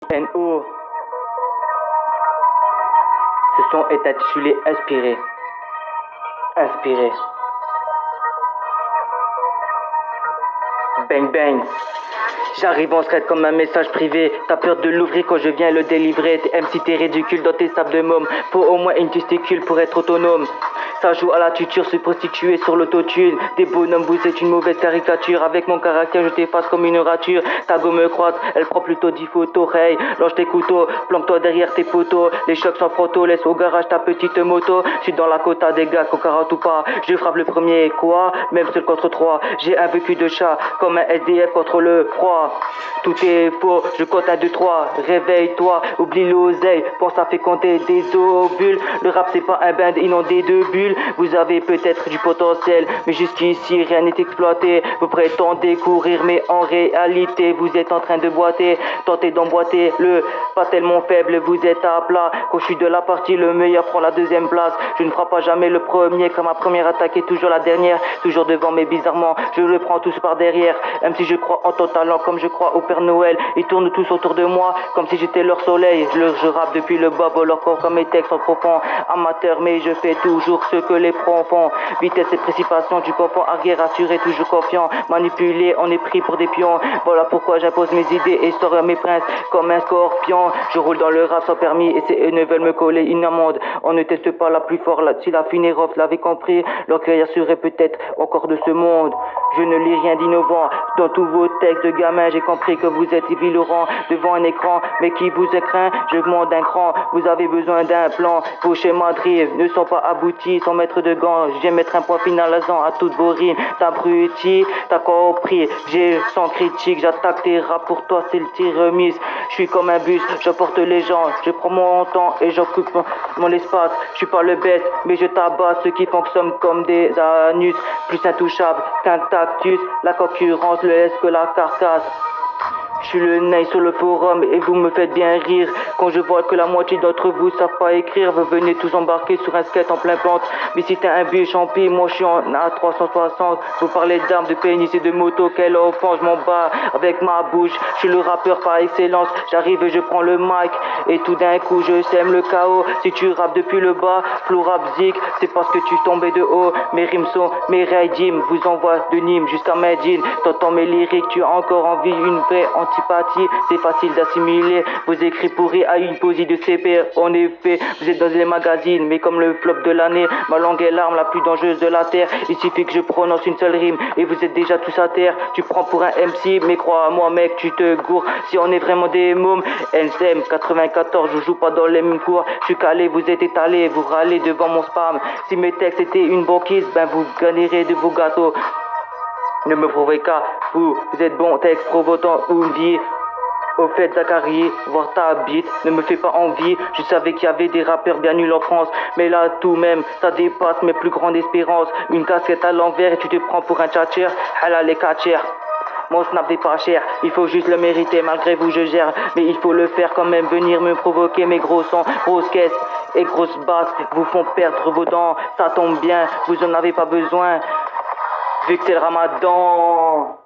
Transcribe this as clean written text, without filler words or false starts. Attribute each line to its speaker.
Speaker 1: NO. Ce son est intitulé Inspiré. Inspiré. Bang bang. J'arrive en secret comme un message privé. T'as peur de l'ouvrir quand je viens le délivrer. T'es MC, t'es ridicule dans tes sables de môme. Faut au moins une testicule pour être autonome. Ça joue à la tuture, se prostituer sur l'autotune. Des bonhommes, vous êtes une mauvaise caricature. Avec mon caractère, je t'efface comme une rature. Ta gomme croate, elle prend plutôt 10 photos. Hey, lâche tes couteaux, planque-toi derrière tes poteaux. Les chocs sans froto, laisse au garage ta petite moto. Je suis dans la quota des gars, cocarotte ou pas. Je frappe le premier, quoi? Même seul contre 3. J'ai un vécu de chat, comme un SDF contre le froid. Tout est faux, je compte 1, 2, 3. Réveille-toi, oublie l'oseille. Pense à féconder des ovules. Le rap c'est pas un bain inondé de bulles. Vous avez peut-être du potentiel, mais jusqu'ici rien n'est exploité. Vous prétendez courir, mais en réalité vous êtes en train de boiter. Tentez d'emboîter le pas tellement faible, vous êtes à plat. Quand je suis de la partie, le meilleur prend la deuxième place. Je ne frappe pas jamais le premier, car ma première attaque est toujours la dernière. Toujours devant, mais bizarrement, je le prends tous par derrière. Même si je crois en ton talent, comme je crois au Père Noël. Ils tournent tous autour de moi, comme si j'étais leur soleil. Je rappe depuis le bas, leur corps comme mes textes sont profonds. Amateur, mais je fais toujours ce que les pros font. Vitesse et précipitation, du confort, arrière assuré, toujours confiant. Manipulé, on est pris pour des pions. Voilà pourquoi j'impose mes idées et sors mes princes comme un scorpion. Je roule dans le rap sans permis et eux ne veulent me coller une amende. On ne teste pas la plus forte, si la Fineroff l'avait compris, leur carrière serait peut-être encore de ce monde. Je ne lis rien d'innovant dans tous vos textes de gamins. J'ai compris que vous êtes Laurent devant un écran, mais qui vous craint, je monte d'un cran. Vous avez besoin d'un plan. Vos schémas de rire ne sont pas aboutis sans mettre de gants. J'aime mettre un point final à toutes vos rimes. T'abrutis, t'as compris. J'ai sans critique, j'attaque tes rap pour toi, c'est le tir remise. Je suis comme un bus, j'emporte les gens. Je prends mon temps et j'occupe mon espace. Je suis pas le best, mais je tabasse ceux qui fonctionnent comme des anus. Plus intouchables qu'un cactus. La concurrence le laisse que la carcasse. Je suis le nez sur le forum et vous me faites bien rire. Quand je vois que la moitié d'entre vous savent pas écrire, vous venez tous embarquer sur un skate en plein plante. Mais si t'es un vieux champi, moi je suis en A360. Vous parlez d'armes, de pénis et de moto, quelle offense, je m'en bats avec ma bouche. Je suis le rappeur par excellence, j'arrive et je prends le mic. Et tout d'un coup je sème le chaos. Si tu rappes depuis le bas, flow rap zik, c'est parce que tu tombais de haut. Mes rimes sont mes raidim, vous envoie de Nîmes jusqu'à Medine. T'entends mes lyriques, tu as encore envie une vraie antipathie, c'est facile d'assimiler vos écrits pourris à une poésie de CP. En effet, vous êtes dans les magazines, mais comme le flop de l'année, ma langue est l'arme la plus dangereuse de la terre. Il suffit que je prononce une seule rime et vous êtes déjà tous à terre. Tu prends pour un MC, mais crois-moi mec, tu te gourres. Si on est vraiment des mômes, NSM 94, je joue pas dans les mêmes cours. Je suis calé, vous êtes étalé, vous râlez devant mon spam. Si mes textes étaient une banquise, ben vous gagnerez de vos gâteaux. Ne me prouvez qu'à vous êtes bon, texte provoquant ou vie. Au fait, Zachary, voir ta bite ne me fait pas envie. Je savais qu'il y avait des rappeurs bien nuls en France, mais là tout de même, ça dépasse mes plus grandes espérances. Une casquette à l'envers et tu te prends pour un tchatcher. Halal les catchers. Mon snap n'est pas cher, il faut juste le mériter, malgré vous je gère. Mais il faut le faire quand même, venir me provoquer. Mes gros sons, grosses caisses et grosses basses vous font perdre vos dents. Ça tombe bien, vous en avez pas besoin, vu que c'est le ramadan.